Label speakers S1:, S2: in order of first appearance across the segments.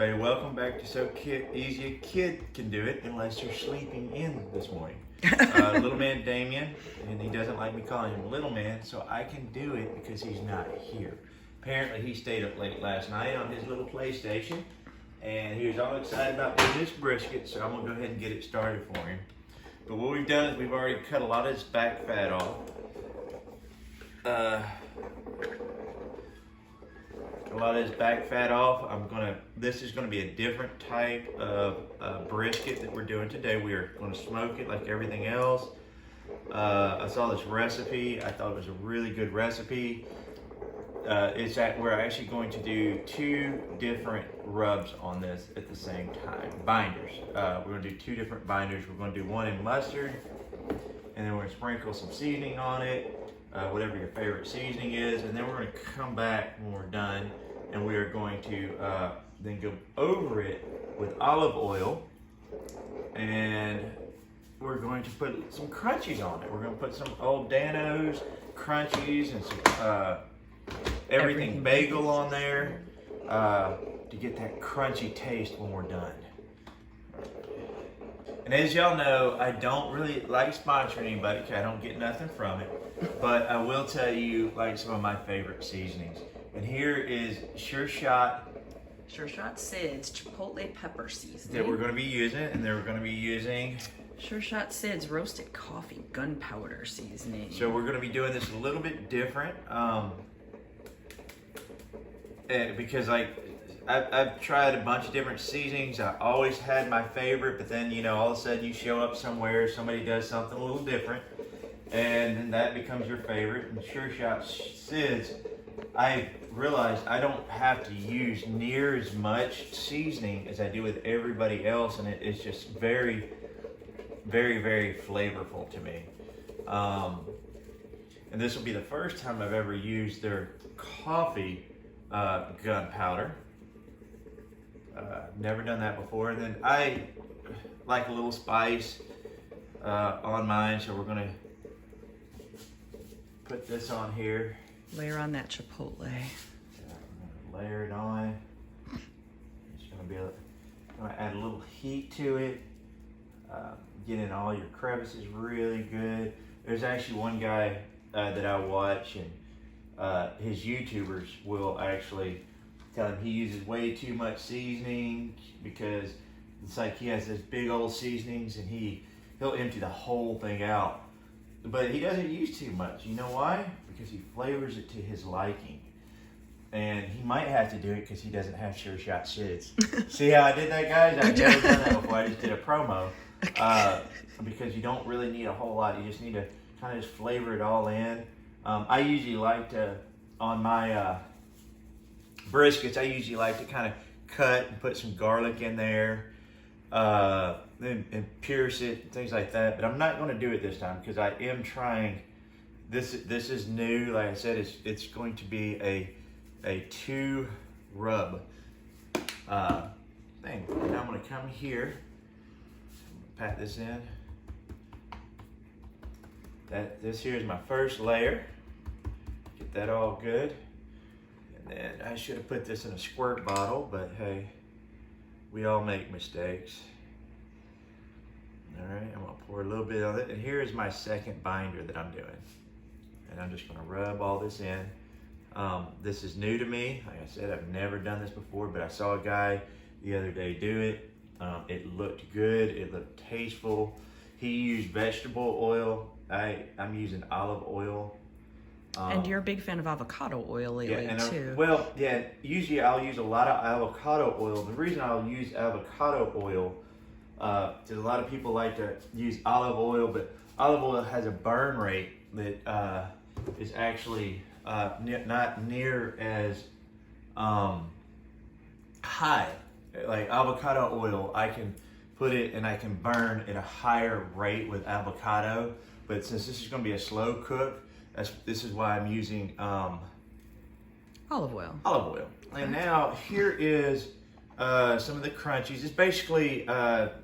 S1: everybody, welcome back to So Easy a Kid Can Do It Unless You're Sleeping In this morning. Little man Damien, and he doesn't like me calling him little man, so I can do it because he's not here. Apparently he stayed up late last night on his little PlayStation, and he was all excited about doing this brisket, so I'm going to go ahead and get it started for him. But what we've done is we've already cut a lot of his back fat off. This is gonna be a different type of brisket that we're doing today. We are gonna smoke it like everything else. I saw this recipe. I thought it was a really good recipe. We're actually going to do 2 different rubs on this at the same time. Binders. We're gonna do 2 different binders. We're gonna do one in mustard, and then we're gonna sprinkle some seasoning on it. Whatever your favorite seasoning is, and then we're going to come back when we're done, and we are going to then go over it with olive oil, and we're going to put some crunchies on it. We're going to put some old Danios crunchies and some everything bagel on there to get that crunchy taste when we're done. And as y'all know, I don't really like sponsoring anybody because I don't get nothing from it. But I will tell you like some of my favorite seasonings. And here is Sure Shot
S2: Sid's Chipotle pepper seasoning.
S1: that we're going to be using. And then we're going to be using
S2: Sure Shot Sid's roasted coffee gunpowder seasoning.
S1: So we're going to be doing this a little bit different. Because I've tried a bunch of different seasonings. I always had my favorite, but then, you know, all of a sudden you show up somewhere, somebody does something a little different, and then that becomes your favorite. And Sure Shot Sid's, I realized I don't have to use near as much seasoning as I do with everybody else, and it's just very, very, very flavorful to me. And this will be the first time I've ever used their coffee gunpowder. Never done that before. And then I like a little spice on mine, so we're gonna put this on here.
S2: Layer on that Chipotle.
S1: I'm gonna layer it on. It's gonna add a little heat to it. Get in all your crevices really good. There's actually one guy that I watch, and his YouTubers will actually tell him he uses way too much seasoning because it's like he has this big old seasonings and he'll empty the whole thing out. But he doesn't use too much. You know why? Because he flavors it to his liking. And he might have to do it because he doesn't have Sure Shot Sid's. See how I did that, guys? I've never done that before. I just did a promo. Because you don't really need a whole lot. You just need to kind of just flavor it all in. I usually like to, on my briskets, I usually like to kind of cut and put some garlic in there, and pierce it, things like that. But I'm not going to do it this time because I am trying. This is new. Like I said, it's going to be a 2 rub thing. And I'm going to come here, pat this in. This here is my first layer. Get that all good. And then I should have put this in a squirt bottle, but hey, we all make mistakes. All right, I'm gonna pour a little bit of it. And here is my second binder that I'm doing. And I'm just gonna rub all this in. This is new to me. Like I said, I've never done this before, but I saw a guy the other day do it. It looked good, it looked tasteful. He used vegetable oil. I'm using olive oil.
S2: And you're a big fan of avocado oil lately, too.
S1: Well, yeah, usually I'll use a lot of avocado oil. The reason I'll use avocado oil, because a lot of people like to use olive oil, but olive oil has a burn rate that is actually not near as high. Like avocado oil, I can put it and I can burn at a higher rate with avocado, but since this is going to be a slow cook, this is why I'm using
S2: olive oil.
S1: Olive oil. Okay. And now here is some of the crunchies. It's basically,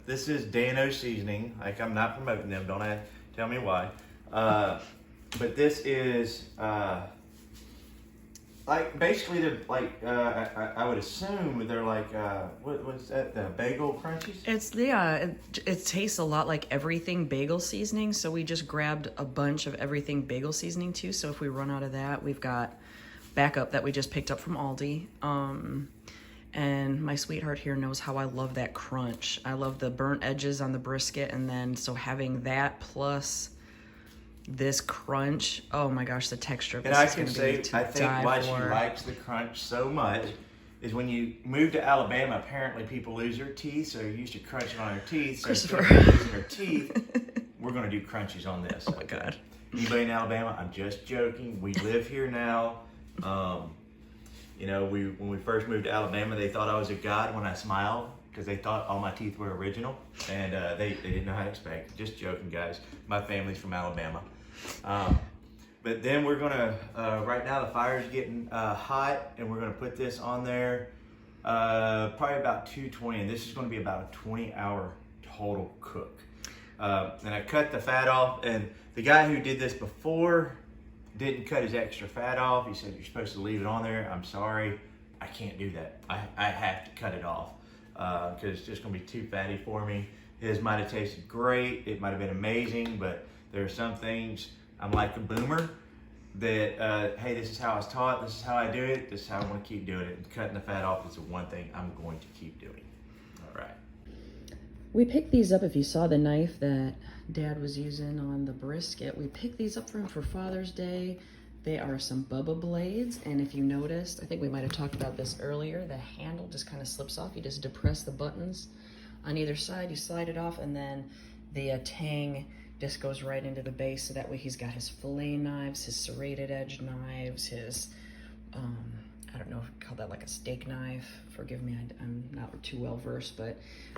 S1: this is Danio seasoning. Like, I'm not promoting them, don't tell me why. But this is like basically they're like I would assume they're like what was that, the bagel crunchies?
S2: It tastes a lot like everything bagel seasoning, so we just grabbed a bunch of everything bagel seasoning too. So if we run out of that, we've got backup that we just picked up from Aldi. And my sweetheart here knows how I love that crunch. I love the burnt edges on the brisket, and then so having that plus this crunch, oh my gosh, the texture of this is going to be to die for.
S1: I think why she likes the crunch so much is when you move to Alabama, apparently people lose their teeth, so they're used to crunching on their teeth. So instead of losing their teeth, we're going to do crunchies on this.
S2: Oh my God.
S1: Anybody in Alabama? I'm just joking. We live here now. You know, when we first moved to Alabama, they thought I was a god when I smiled because they thought all my teeth were original, and they didn't know how to expect. Just joking, guys. My family's from Alabama. But then we're gonna, right now the fire's getting hot, and we're gonna put this on there probably about 220, and this is gonna be about a 20-hour total cook. And I cut the fat off, and the guy who did this before didn't cut his extra fat off. He said, you're supposed to leave it on there. I'm sorry, I can't do that. I have to cut it off because it's just gonna be too fatty for me. His might have tasted great, it might have been amazing, but there are some things, I'm like a boomer, that, hey, this is how I was taught, this is how I do it, this is how I want to keep doing it. And cutting the fat off is the one thing I'm going to keep doing. All right.
S2: We picked these up, if you saw the knife that Dad was using on the brisket, we picked these up for him for Father's Day. They are some Bubba blades, and if you noticed, I think we might have talked about this earlier, the handle just kind of slips off. You just depress the buttons on either side, you slide it off, and then the tang just goes right into the base, so that way he's got his fillet knives, his serrated edge knives, his, I don't know if you call that like a steak knife. Forgive me, I'm not too well versed, but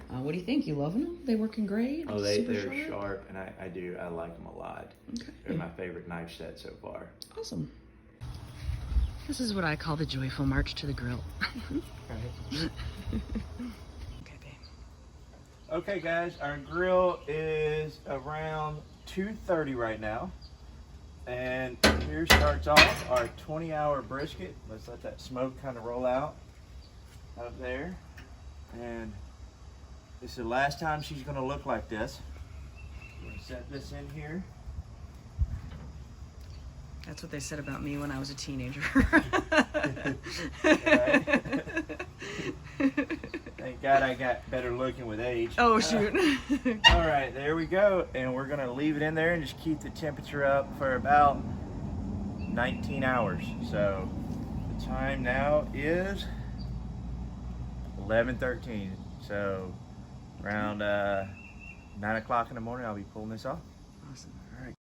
S2: what do you think? You loving them? They working great?
S1: Oh, they're sharp, and I like them a lot. Okay. They're my favorite knife set so far.
S2: Awesome. This is what I call the joyful march to the grill.
S1: Okay, babe. Okay, guys, our grill is around 2:30 right now. And here starts off our 20-hour brisket. Let's let that smoke kind of roll out up there. And this is the last time she's gonna look like this. I'm gonna set this in here.
S2: That's what they said about me when I was a teenager.
S1: Thank God I got better looking with age.
S2: Oh, shoot.
S1: All right, there we go. And we're gonna leave it in there and just keep the temperature up for about 19 hours. So the time now is 11:13. So around 9 o'clock in the morning, I'll be pulling this off.
S2: Awesome.
S1: All right.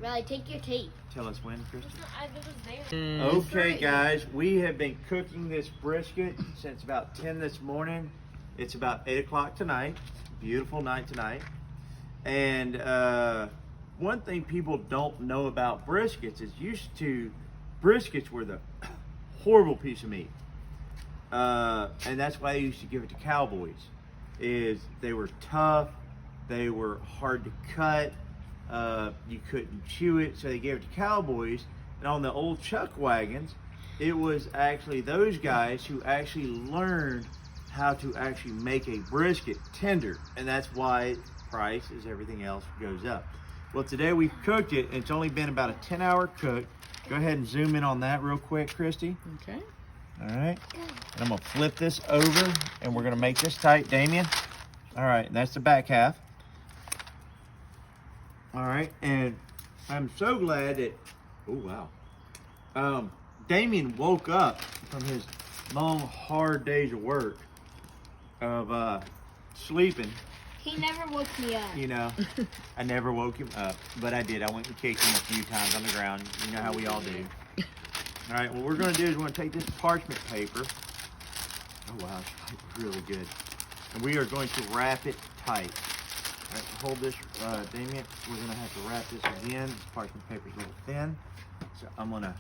S3: Riley, take your tape.
S1: Tell us when, Kristen.
S3: It was there.
S1: Okay, guys, we have been cooking this brisket since about 10 this morning. It's about 8 o'clock tonight. Beautiful night tonight. And one thing people don't know about briskets is briskets were the horrible piece of meat. And that's why I used to give it to cowboys, is they were tough, they were hard to cut, you couldn't chew it, so they gave it to cowboys. And on the old chuck wagons, it was actually those guys who actually learned how to actually make a brisket tender, and that's why price, as everything else, goes up. Well, today we cooked it, and it's only been about a 10-hour cook. Go ahead and zoom in on that real quick, Christy.
S2: Okay.
S1: All right, and I'm gonna flip this over, and we're gonna make this tight, Damien. All right, and that's the back half. All right, and I'm so glad that, oh wow. Damien woke up from his long, hard days of work, of sleeping.
S3: He never woke me up.
S1: You know, I never woke him up, but I did. I went and kicked him a few times on the ground. You know how we all do. All right, what we're gonna do is we're gonna take this parchment paper. Oh wow, it's really good. And we are going to wrap it tight. All right, hold this, Damien. We're gonna have to wrap this again. This parchment paper is a little thin. So I'm gonna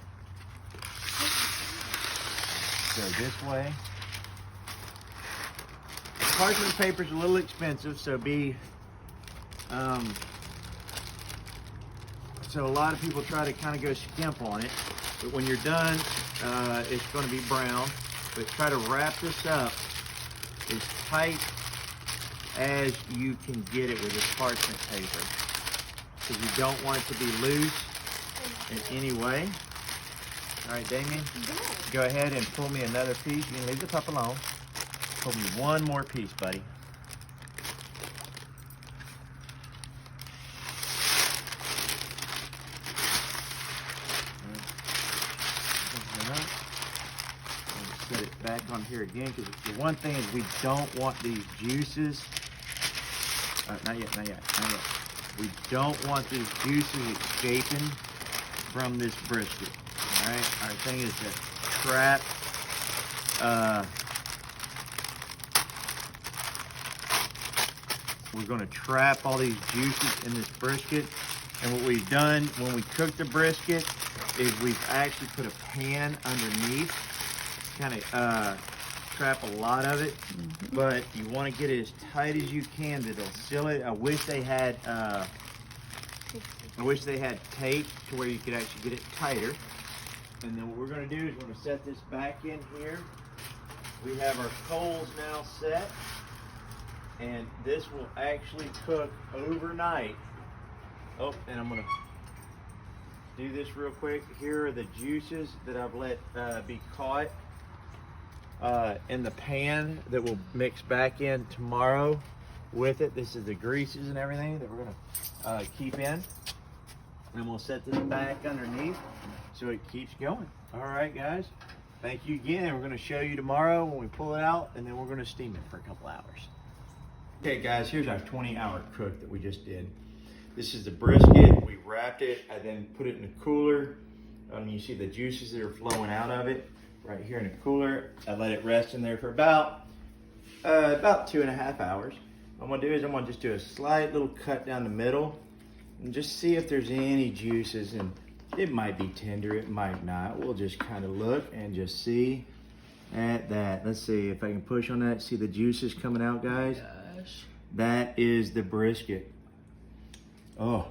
S1: go this way. Parchment paper is a little expensive, so be So a lot of people try to kind of go skimp on it, but when you're done, it's going to be brown. But try to wrap this up as tight as you can get it with this parchment paper, because you don't want it to be loose in any way. All right, Damien, go ahead and pull me another piece. You can leave the pup alone. Pull me one more piece, buddy. Set it back on here again, because the one thing is we don't want these juices. Not yet. We don't want these juices escaping from this brisket. All right. Our thing is to trap. We're going to trap all these juices in this brisket. And what we've done when we cook the brisket is we've actually put a pan underneath, kind of trap a lot of it, but you want to get it as tight as you can that'll seal it. I wish they had tape to where you could actually get it tighter. And then what we're going to do is we're going to set this back in here. We have our coals now set, and this will actually cook overnight. Oh, and I'm going to do this real quick. Here are the juices that I've let be caught in the pan that will mix back in tomorrow with it. This is the greases and everything that we're going to keep in. And we'll set this back underneath so it keeps going. All right, guys. Thank you again. We're going to show you tomorrow when we pull it out, and then we're going to steam it for a couple hours. Okay, guys, here's our 20-hour cook that we just did. This is the brisket. We wrapped it. I then put it in the cooler. You see the juices that are flowing out of it right here in the cooler. I let it rest in there for about 2.5 hours. What I'm gonna do is I'm gonna just do a slight little cut down the middle and just see if there's any juices, and it might be tender, it might not. We'll just kind of look and just see at that. Let's see if I can push on that. See the juices coming out, guys?
S2: Oh gosh.
S1: That is the brisket. Oh,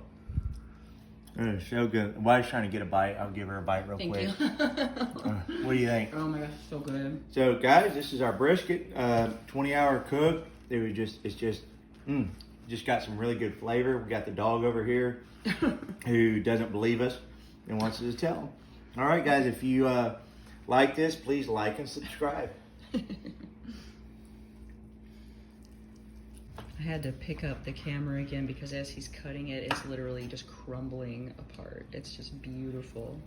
S1: it is so good. Wife's trying to get a bite. I'll give her a bite real quick.
S2: Thank you.
S1: What do you think?
S2: Oh my gosh, so good.
S1: So guys, this is our brisket, 20-hour cook. It's just got some really good flavor. We got the dog over here who doesn't believe us and wants us to tell him. All right, guys, if you like this, please like and subscribe.
S2: I had to pick up the camera again because as he's cutting it, it's literally just crumbling apart. It's just beautiful.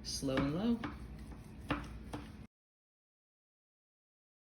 S2: Slow and low.